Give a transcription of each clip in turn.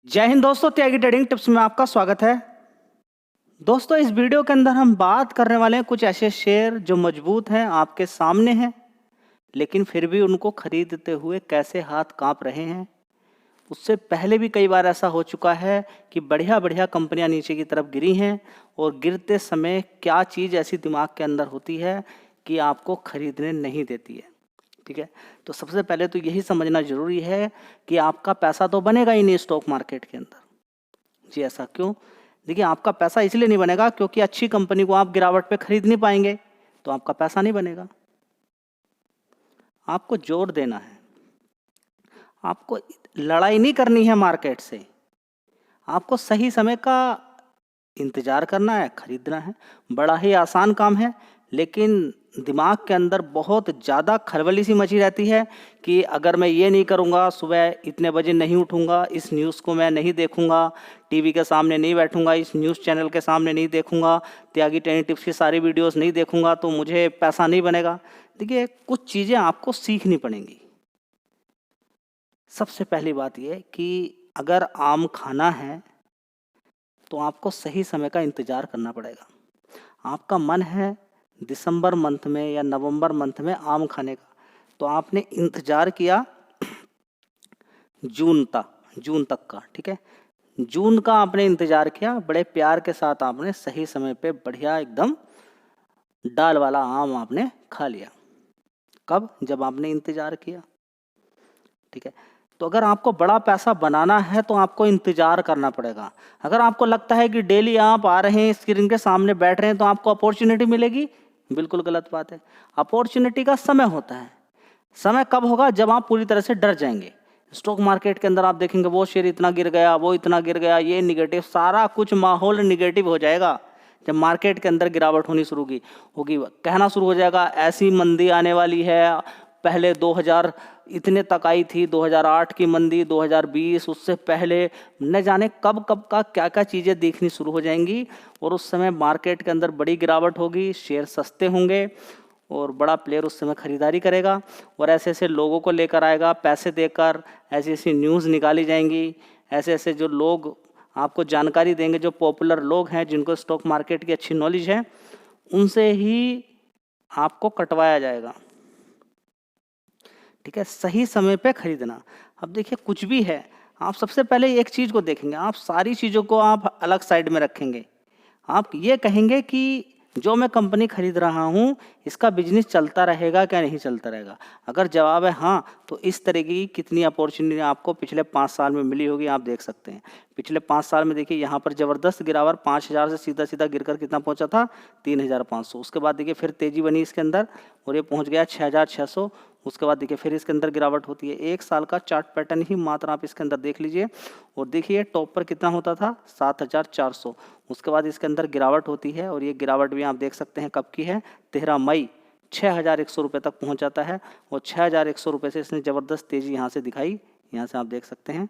जय हिंद दोस्तों, त्यागी trading tips में आपका स्वागत है। दोस्तों, इस वीडियो के अंदर हम बात करने वाले हैं कुछ ऐसे शेयर जो मजबूत हैं, आपके सामने हैं, लेकिन फिर भी उनको खरीदते हुए कैसे हाथ कांप रहे हैं। उससे पहले भी कई बार ऐसा हो चुका है कि बढ़िया बढ़िया कंपनियां नीचे की तरफ गिरी हैं और गिरते समय क्या चीज़ ऐसी दिमाग के अंदर होती है कि आपको खरीदने नहीं देती है। ठीक है, तो सबसे पहले तो यही समझना ज़रूरी है कि आपका पैसा तो बनेगा ही नहीं स्टॉक मार्केट के अंदर। जी, ऐसा क्यों? देखिए, आपका पैसा इसलिए नहीं बनेगा क्योंकि अच्छी कंपनी को आप गिरावट पे खरीद नहीं पाएंगे, तो आपका पैसा नहीं बनेगा। आपको जोर देना है, आपको लड़ाई नहीं करनी है मार्केट से, आपको सही समय का इंतजार करना है, खरीदना है। बड़ा ही आसान काम है, लेकिन दिमाग के अंदर बहुत ज़्यादा खलबली सी मची रहती है कि अगर मैं ये नहीं करूँगा, सुबह इतने बजे नहीं उठूँगा, इस न्यूज़ को मैं नहीं देखूँगा, टीवी के सामने नहीं बैठूँगा, इस न्यूज़ चैनल के सामने नहीं देखूँगा, त्यागी ट्रेनिंग टिप्स की सारी वीडियोस नहीं देखूँगा, तो मुझे पैसा नहीं बनेगा। देखिए, कुछ चीज़ें आपको सीखनी पड़ेंगी। सबसे पहली बात ये कि अगर आम खाना है तो आपको सही समय का इंतज़ार करना पड़ेगा। आपका मन है दिसंबर मंथ में या नवंबर मंथ में आम खाने का, तो आपने इंतज़ार किया जून तक का। ठीक है, जून का आपने इंतज़ार किया, बड़े प्यार के साथ आपने सही समय पे बढ़िया एकदम डाल वाला आम आपने खा लिया। कब? जब आपने इंतज़ार किया। ठीक है, तो अगर आपको बड़ा पैसा बनाना है तो आपको इंतज़ार करना पड़ेगा। अगर आपको लगता है कि डेली आप आ रहे हैं, स्क्रीन के सामने बैठ रहे हैं, तो आपको अपॉर्चुनिटी मिलेगी, बिल्कुल गलत बात है। अपॉर्चुनिटी का समय होता है। समय कब होगा? जब आप पूरी तरह से डर जाएंगे। स्टॉक मार्केट के अंदर आप देखेंगे वो शेयर इतना गिर गया, वो इतना गिर गया, ये निगेटिव, सारा कुछ माहौल निगेटिव हो जाएगा। जब मार्केट के अंदर गिरावट होनी शुरू होगी, कहना शुरू हो जाएगा ऐसी मंदी आने वाली है। पहले 2000 इतने तक आई थी, 2008 की मंदी, 2020, उससे पहले न जाने कब कब का क्या क्या चीज़ें देखनी शुरू हो जाएंगी, और उस समय मार्केट के अंदर बड़ी गिरावट होगी, शेयर सस्ते होंगे और बड़ा प्लेयर उस समय खरीदारी करेगा और ऐसे ऐसे लोगों को लेकर आएगा पैसे देकर। ऐसी ऐसी न्यूज़ निकाली जाएंगी, ऐसे ऐसे जो लोग आपको जानकारी देंगे, जो पॉपुलर लोग हैं, जिनको स्टॉक मार्केट की अच्छी नॉलेज है, उनसे ही आपको कटवाया जाएगा। ठीक है, सही समय पे खरीदना। अब देखिए, कुछ भी है, आप सबसे पहले एक चीज़ को देखेंगे, आप सारी चीज़ों को आप अलग साइड में रखेंगे। आप ये कहेंगे कि जो मैं कंपनी खरीद रहा हूँ, इसका बिजनेस चलता रहेगा क्या नहीं चलता रहेगा। अगर जवाब है हाँ, तो इस तरह की कितनी अपॉर्चुनिटी आपको पिछले 5 साल में मिली होगी, आप देख सकते हैं। पिछले 5 साल में देखिए, यहाँ पर ज़बरदस्त गिरावट, 5000 से सीधा सीधा गिरकर कितना पहुँचा था, 3500। उसके बाद देखिए फिर तेज़ी बनी इसके अंदर और ये पहुँच गया 6600। उसके बाद देखिए फिर इसके अंदर गिरावट होती है। 1 साल का चार्ट पैटर्न ही मात्र आप इसके अंदर देख लीजिए और देखिए टॉप पर कितना होता था, 7400। उसके बाद इसके अंदर गिरावट होती है और ये गिरावट भी आप देख सकते हैं कब की है, 13 मई, 6100 रुपये तक पहुँच जाता है और 6100 रुपये से इसने ज़बरदस्त तेज़ी यहाँ से दिखाई। यहाँ से आप देख सकते हैं,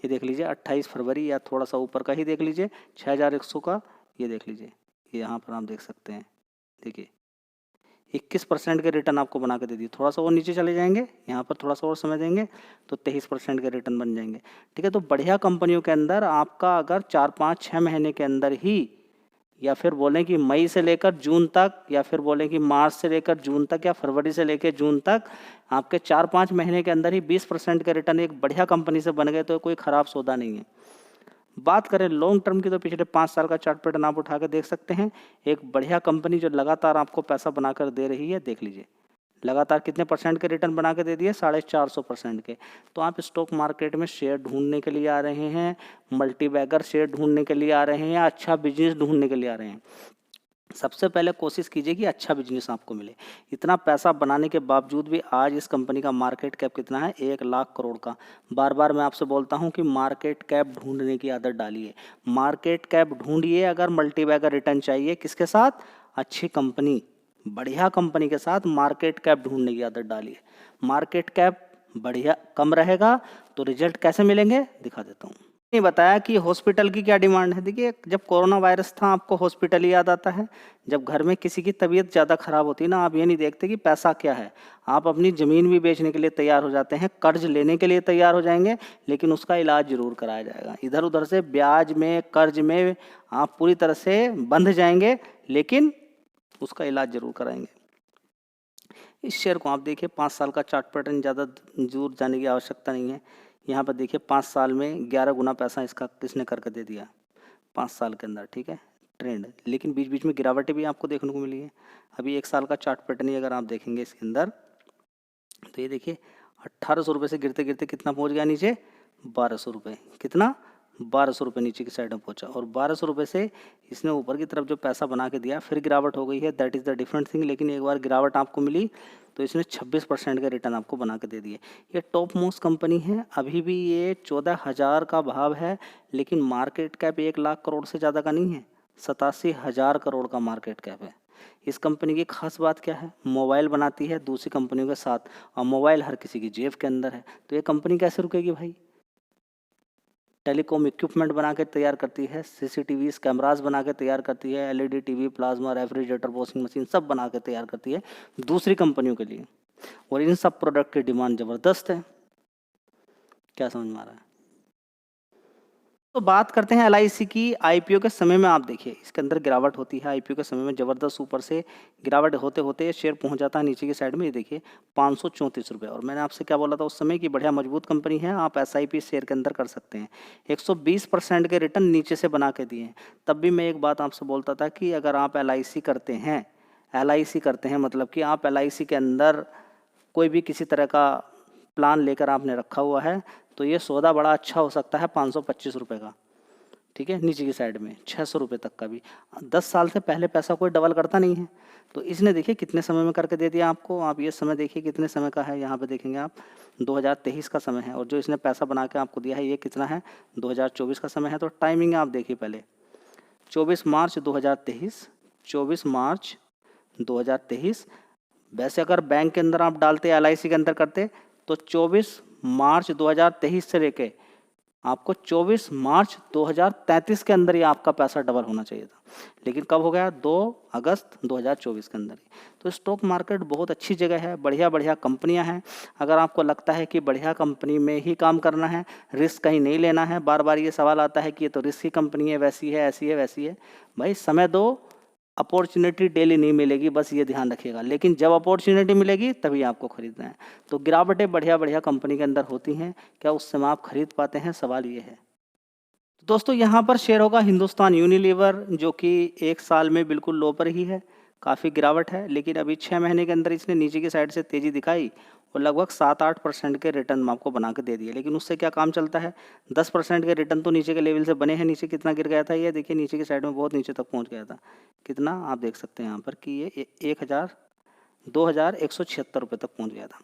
ये देख लीजिए 28 फरवरी या थोड़ा सा ऊपर का ही देख लीजिए, 6100 का ये देख लीजिए, ये यहाँ पर आप देख सकते हैं। देखिए 21% के रिटर्न आपको बना के दे दिए। थोड़ा सा और नीचे चले जाएंगे, यहाँ पर थोड़ा सा और समय देंगे तो 23% के रिटर्न बन जाएंगे। ठीक है, तो बढ़िया कंपनियों के अंदर आपका अगर 4, 5, 6 महीने के अंदर ही, या फिर बोलें कि मई से लेकर जून तक, या फिर बोलें कि मार्च से लेकर जून तक, या फरवरी से लेकर जून तक, आपके 4-5 महीने के अंदर ही 20% के रिटर्न एक बढ़िया कंपनी से बन गए तो कोई ख़राब सौदा नहीं है। बात करें लॉन्ग टर्म की, तो पिछले 5 साल का चार्ट पैटर्न आप उठा के देख सकते हैं। एक बढ़िया कंपनी जो लगातार आपको पैसा बनाकर दे रही है, देख लीजिए लगातार कितने परसेंट के रिटर्न बना के दे दिए, 450% के। तो आप स्टॉक मार्केट में शेयर ढूंढने के लिए आ रहे हैं, मल्टी बैगर शेयर ढूंढने के लिए आ रहे हैं, या अच्छा बिजनेस ढूंढने के लिए आ रहे हैं, सबसे पहले कोशिश कीजिए कि अच्छा बिजनेस आपको मिले। इतना पैसा बनाने के बावजूद भी आज इस कंपनी का मार्केट कैप कितना है, 1,00,000 करोड़ का। बार बार मैं आपसे बोलता हूं कि मार्केट कैप ढूंढने की आदत डालिए, मार्केट कैप ढूंढिए। अगर मल्टीबैगर रिटर्न चाहिए, किसके साथ? अच्छी कंपनी, बढ़िया कंपनी के साथ मार्केट कैप ढूंढने की आदत डालिए। मार्केट कैप बढ़िया कम रहेगा तो रिजल्ट कैसे मिलेंगे, दिखा देता हूँ। नहीं बताया कि हॉस्पिटल की क्या डिमांड है। देखिए, जब कोरोना वायरस था आपको हॉस्पिटल ही याद आता है। जब घर में किसी की तबीयत ज़्यादा खराब होती है ना, आप ये नहीं देखते कि पैसा क्या है, आप अपनी ज़मीन भी बेचने के लिए तैयार हो जाते हैं, कर्ज लेने के लिए तैयार हो जाएंगे, लेकिन उसका इलाज ज़रूर कराया जाएगा। इधर उधर से ब्याज में, कर्ज में आप पूरी तरह से बंध जाएंगे, लेकिन उसका इलाज ज़रूर कराएंगे। इस शेयर को आप देखिए, 5 साल का चार्ट पैटर्न, ज़्यादा दूर जाने की आवश्यकता नहीं है। यहाँ पर देखिए 5 साल में 11 गुना पैसा इसका किसने करके दे दिया 5 साल के अंदर, ठीक है, ट्रेंड। लेकिन बीच बीच में गिरावटें भी आपको देखने को मिली है। अभी 1 साल का चार्ट पैटर्न ही अगर आप देखेंगे इसके अंदर, तो ये देखिए 1800 रुपये से गिरते गिरते कितना पहुँच गया नीचे, 1200 रुपये। कितना, 1200 रुपये नीचे की साइड में पहुंचा। और 1200 रुपये से इसने ऊपर की तरफ जो पैसा बना के दिया, फिर गिरावट हो गई है, that is the different thing. लेकिन एक बार गिरावट आपको मिली तो इसने 26% का रिटर्न आपको बना के दे दिए। ये टॉप मोस्ट कंपनी है, अभी भी ये 14,000 का भाव है, लेकिन मार्केट कैप 1 लाख करोड़ से ज़्यादा का नहीं है, 87,000 करोड़ का मार्केट कैप है। इस कंपनी की खास बात क्या है, मोबाइल बनाती है दूसरी कंपनियों के साथ, और मोबाइल हर किसी की जेब के अंदर है। तो ये कंपनी कैसे रुकेगी भाई। टेलीकॉम इक्विपमेंट बना के तैयार करती है, सीसीटीवीज कैमराज बना के तैयार करती है, LED TV, plasma, refrigerator, washing machine सब बना के तैयार करती है दूसरी कंपनियों के लिए। और इन सब प्रोडक्ट की डिमांड ज़बरदस्त है। क्या समझ में आ रहा है। तो बात करते हैं एलआईसी की। आईपीओ के समय में आप देखिए इसके अंदर गिरावट होती है। आईपीओ के समय में ज़बरदस्त ऊपर से गिरावट होते होते शेयर पहुंच जाता है नीचे की साइड में, ये देखिए 534 रुपये। और मैंने आपसे क्या बोला था उस समय कि बढ़िया मजबूत कंपनी है, आप एसआईपी शेयर के अंदर कर सकते हैं। 120% के रिटर्न नीचे से बना के दिए हैं। तब भी मैं एक बात आपसे बोलता था कि अगर आप एलआईसी करते हैं मतलब कि आप एलआईसी के अंदर कोई भी किसी तरह का प्लान लेकर आपने रखा हुआ है, तो ये सौदा बड़ा अच्छा हो सकता है 525 रुपये का, ठीक है, नीचे की साइड में 600 रुपये तक का भी। 10 साल से पहले पैसा कोई डबल करता नहीं है। तो इसने देखिए कितने समय में करके दे दिया आपको। आप ये समय देखिए कितने समय का है, यहाँ पे देखेंगे आप 2023 का समय है, और जो इसने पैसा बना के आपको दिया है ये कितना है, 2024 का समय है। तो टाइमिंग आप देखिए पहले, 24 मार्च 2023, 24 मार्च 2023। वैसे अगर बैंक के अंदर आप डालते, एलआईसी के अंदर करते, तो 24 मार्च 2023 से लेके आपको 24 मार्च 2033 के अंदर ही आपका पैसा डबल होना चाहिए था। लेकिन कब हो गया, 2 अगस्त 2024 के अंदर ही। तो स्टॉक मार्केट बहुत अच्छी जगह है, बढ़िया बढ़िया कंपनियां हैं। अगर आपको लगता है कि बढ़िया कंपनी में ही काम करना है, रिस्क कहीं नहीं लेना है, बार बार ये सवाल आता है कि ये तो रिस्क की कंपनी है, वैसी है, ऐसी है, वैसी है, भाई समय दो। अपॉर्चुनिटी डेली नहीं मिलेगी, बस ये ध्यान रखिएगा। लेकिन जब अपॉर्चुनिटी मिलेगी तभी आपको खरीदना है। तो गिरावटें बढ़िया बढ़िया कंपनी के अंदर होती हैं, क्या उस समय आप खरीद पाते हैं, सवाल ये है। तो दोस्तों यहाँ पर शेयर होगा हिंदुस्तान यूनिलीवर, जो कि 1 साल में बिल्कुल लो पर ही है, काफ़ी गिरावट है। लेकिन अभी 6 महीने के अंदर इसने नीचे की साइड से तेज़ी दिखाई और लगभग 7-8% के रिटर्न आपको बना के दे दिए। लेकिन उससे क्या काम चलता है, 10% के रिटर्न तो नीचे के लेवल से बने हैं। नीचे कितना गिर गया था, ये देखिए नीचे की साइड में बहुत नीचे तक पहुंच गया था। कितना आप देख सकते हैं यहाँ पर कि ये 2176 रुपये तक पहुंच गया था,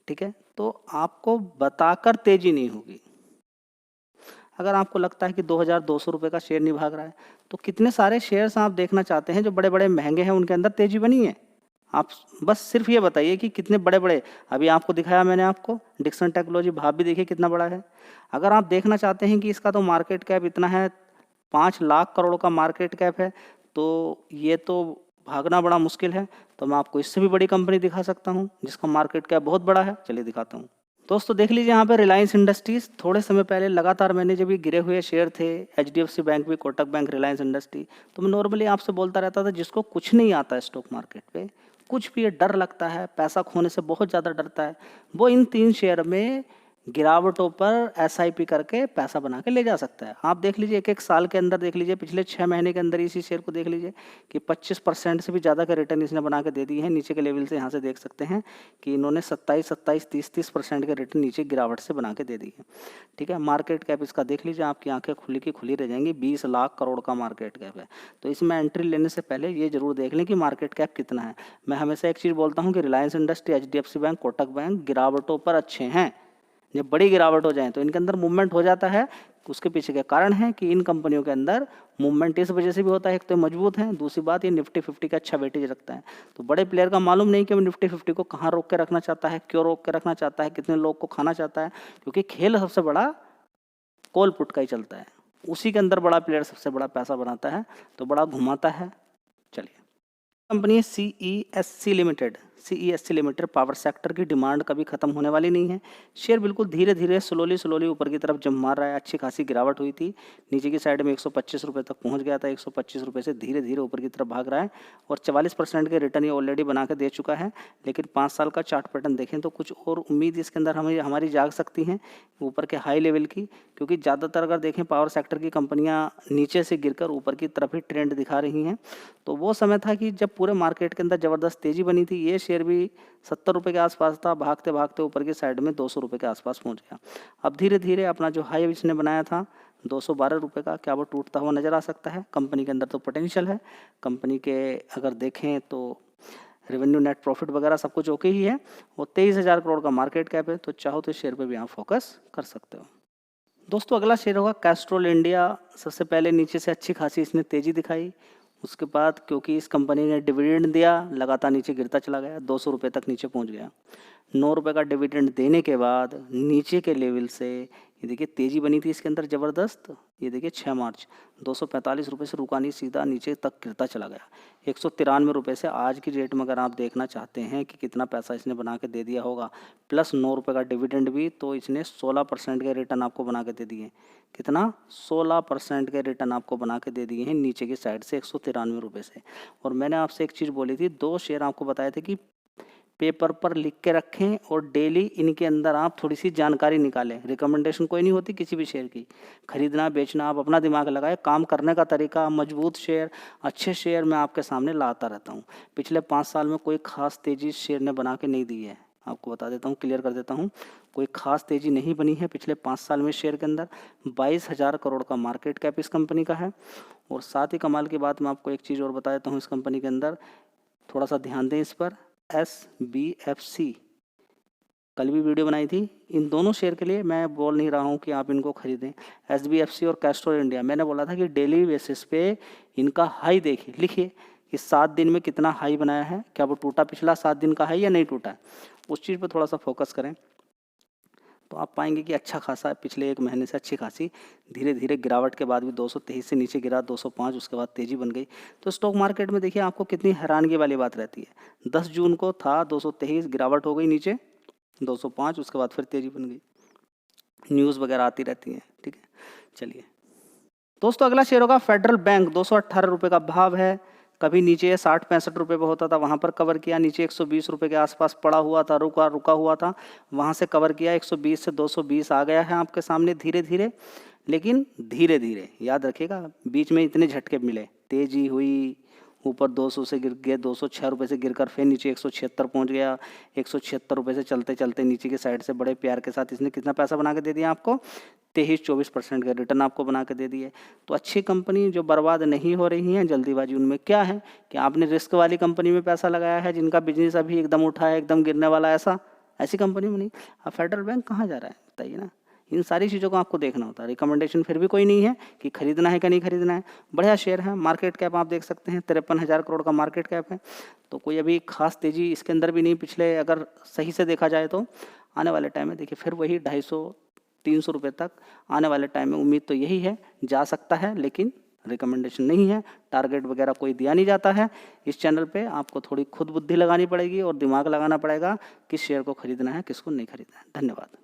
ठीक है। तो आपको बताकर तेजी नहीं होगी। अगर आपको लगता है कि 2200 रुपये का शेयर नहीं भाग रहा है, तो कितने सारे शेयर्स आप देखना चाहते हैं जो बड़े बड़े महंगे हैं, उनके अंदर तेजी बनी है। आप बस सिर्फ ये बताइए कि कितने बड़े बड़े, अभी आपको दिखाया मैंने आपको डिक्सन टेक्नोलॉजी, भाव भी देखिए कितना बड़ा है। अगर आप देखना चाहते हैं कि इसका तो मार्केट कैप इतना है, 5 लाख करोड़ का मार्केट कैप है, तो ये तो भागना बड़ा मुश्किल है। तो मैं आपको इससे भी बड़ी कंपनी दिखा सकता हूँ जिसका मार्केट कैप बहुत बड़ा है, चलिए दिखाता हूँ। दोस्तों देख लीजिए यहाँ पे रिलायंस इंडस्ट्रीज। थोड़े समय पहले लगातार मैंने जब ये गिरे हुए शेयर थे, एचडीएफसी बैंक भी, कोटक बैंक, रिलायंस इंडस्ट्री, तो मैं नॉर्मली आपसे बोलता रहता था जिसको कुछ नहीं आता है स्टॉक मार्केट पे, कुछ भी डर लगता है, पैसा खोने से बहुत ज़्यादा डरता है, वो इन 3 शेयर में गिरावटों पर एसआईपी करके पैसा बना के ले जा सकता है। आप देख लीजिए 1-1 साल के अंदर, देख लीजिए पिछले 6 महीने के अंदर इसी शेयर को देख लीजिए कि 25% से भी ज़्यादा का रिटर्न इसने बना के दे दिए हैं। नीचे के लेवल से यहाँ से देख सकते हैं कि इन्होंने 27, 30% के रिटर्न नीचे गिरावट से बना के दे दी है, ठीक है। मार्केट कैप इसका देख लीजिए, आपकी आंखें खुली की खुली रह जाएंगी, 20 लाख करोड़ का मार्केट कैप है। तो इसमें एंट्री लेने से पहले ये जरूर देख लें कि मार्केट कैप कितना है। मैं हमेशा एक चीज़ बोलता हूँ कि Reliance industry, HDFC bank, Kotak bank गिरावटों पर अच्छे हैं। जब बड़ी गिरावट हो जाए तो इनके अंदर मूवमेंट हो जाता है। उसके पीछे के कारण है कि इन कंपनियों के अंदर मूवमेंट इस वजह से भी होता है, एक तो मजबूत है, दूसरी बात ये निफ्टी 50 का अच्छा वेटेज रखता है। तो बड़े प्लेयर का मालूम नहीं कि वो निफ्टी 50 को कहाँ रोक के रखना चाहता है, क्यों रोक के रखना चाहता है, कितने लोग को खाना चाहता है, क्योंकि खेल सबसे बड़ा कॉल पुट का ही चलता है, उसी के अंदर बड़ा प्लेयर सबसे बड़ा पैसा बनाता है, तो बड़ा घुमाता है। चलिए, कंपनी है CESC limited. CESC limited power sector की डिमांड कभी खत्म होने वाली नहीं है। शेयर बिल्कुल धीरे धीरे स्लोली ऊपर की तरफ जंप मार रहा है। अच्छी खासी गिरावट हुई थी, नीचे की साइड में 125 रुपये तक पहुंच गया था। 125 रुपये से धीरे धीरे ऊपर की तरफ भाग रहा है और 44% के रिटर्न ये ऑलरेडी बना के दे चुका है। लेकिन 5 साल का चार्ट पैटर्न देखें तो कुछ और उम्मीद इसके अंदर हमारी जाग सकती हैं ऊपर के हाई लेवल की, क्योंकि ज़्यादातर अगर देखें पावर सेक्टर की कंपनियाँ नीचे से गिरकर ऊपर की तरफ ही ट्रेंड दिखा रही हैं। तो वो समय था कि जब पूरे मार्केट के अंदर ज़बरदस्त तेज़ी बनी थी। ये शेयर भी 70 रुपये के आसपास था, भागते भागते ऊपर की साइड में 200 रुपये के आसपास पहुंच गया। अब धीरे धीरे अपना जो हाई इसने बनाया था 212 रुपये का, क्या वो टूटता हुआ नज़र आ सकता है। कंपनी के अंदर तो पोटेंशियल है। कंपनी के अगर देखें तो रेवेन्यू, नेट प्रॉफिट वगैरह सब कुछ ओके ही है। वो 23,000 करोड़ का मार्केट कैप है, तो चाहो तो इस शेयर पर भी आप फोकस कर सकते हो। दोस्तों, अगला शेयर होगा कैस्ट्रोल इंडिया। सबसे पहले नीचे से अच्छी खासी इसने तेज़ी दिखाई, उसके बाद क्योंकि इस कंपनी ने डिविडेंड दिया, लगातार नीचे गिरता चला गया, 200 रुपये तक नीचे पहुंच गया। 9 रुपये का डिविडेंड देने के बाद नीचे के लेवल से ये देखिए तेज़ी बनी थी इसके अंदर ज़बरदस्त। ये देखिए 6 मार्च 245 रुपये से रुका नहीं, सीधा नीचे तक गिरता चला गया। 193 रुपये से आज की डेट में अगर आप देखना चाहते हैं कि कितना पैसा इसने बना के दे दिया होगा, प्लस 9 रुपये का डिविडेंड भी, तो इसने 16% के रिटर्न आपको बना के दे दिए। कितना? 16% के रिटर्न आपको बना के दे दिए हैं नीचे की साइड से 193 रुपये से। और मैंने आपसे एक चीज़ बोली थी, 2 शेयर आपको बताए थे कि पेपर पर लिख के रखें और डेली इनके अंदर आप थोड़ी सी जानकारी निकालें। रिकमेंडेशन कोई नहीं होती किसी भी शेयर की, खरीदना बेचना आप अपना दिमाग लगाए, काम करने का तरीका, मजबूत शेयर, अच्छे शेयर मैं आपके सामने लाता रहता हूँ। पिछले 5 साल में कोई खास तेज़ी शेयर ने बना के नहीं दी है, आपको बता देता हूँ, क्लियर कर देता हूँ। कोई खास तेज़ी नहीं बनी है पिछले 5 साल में शेयर के अंदर। 22,000 करोड़ का मार्केट कैप इस कंपनी का है। और साथ ही कमाल की बात मैं आपको एक चीज़ और बता देता हूँ, इस कंपनी के अंदर थोड़ा सा ध्यान दें इस पर। SBFC कल भी वीडियो बनाई थी, इन दोनों शेयर के लिए मैं बोल नहीं रहा हूँ कि आप इनको खरीदें। SBFC और कैस्ट्रोल इंडिया मैंने बोला था कि डेली बेसिस पे इनका हाई देखिए, लिखिए कि 7 दिन में कितना हाई बनाया है, क्या वो टूटा पिछला 7 दिन का हाई या नहीं टूटा है, उस चीज़ पर थोड़ा सा फोकस करें तो आप पाएंगे कि अच्छा खासा पिछले 1 महीने से अच्छी खासी धीरे धीरे गिरावट के बाद भी 223 से नीचे गिरा, 205, उसके बाद तेज़ी बन गई। तो स्टॉक मार्केट में देखिए आपको कितनी हैरानगी वाली बात रहती है। 10 जून को था 223, गिरावट हो गई नीचे 205, उसके बाद फिर तेज़ी बन गई। न्यूज़ वगैरह आती रहती हैं, ठीक है। चलिए दोस्तों, अगला शेयर होगा फेडरल बैंक। 218 रुपये का भाव है। कभी नीचे 60-65 रुपये पे होता था, वहाँ पर कवर किया। नीचे 120 रुपये के आसपास पड़ा हुआ था, रुका हुआ था, वहाँ से कवर किया। 120 से 220 आ गया है आपके सामने धीरे धीरे, लेकिन धीरे धीरे याद रखिएगा, बीच में इतने झटके मिले, तेज़ी हुई, ऊपर 200 से गिर गए, 206 रुपये से गिरकर फिर नीचे 176 पहुँच गया। 176 रुपये से चलते चलते नीचे की साइड से बड़े प्यार के साथ इसने कितना पैसा बना के दे दिया आपको? 23-24% के रिटर्न आपको बना के दे दिए। तो अच्छी कंपनी जो बर्बाद नहीं हो रही हैं, जल्दीबाजी उनमें क्या है कि आपने रिस्क वाली कंपनी में पैसा लगाया है, जिनका बिजनेस अभी एकदम उठा है, एकदम गिरने वाला है, ऐसी कंपनी में नहीं। अब फेडरल बैंक कहाँ जा रहा है बताइए ना। इन सारी चीज़ों को आपको देखना होता है। रिकमेंडेशन फिर भी कोई नहीं है कि खरीदना है कि नहीं खरीदना है। बढ़िया शेयर है। मार्केट कैप आप देख सकते हैं 53,000 करोड़ का मार्केट कैप है। तो कोई अभी खास तेज़ी इसके अंदर भी नहीं, पिछले अगर सही से देखा जाए तो आने वाले टाइम में देखिए फिर वही 250-300 रुपये तक आने वाले टाइम में उम्मीद तो यही है, जा सकता है, लेकिन रिकमेंडेशन नहीं है, टारगेट वगैरह कोई दिया नहीं जाता है। इस चैनल पे आपको थोड़ी खुद बुद्धि लगानी पड़ेगी और दिमाग लगाना पड़ेगा किस शेयर को खरीदना है, किसको नहीं खरीदना है। धन्यवाद।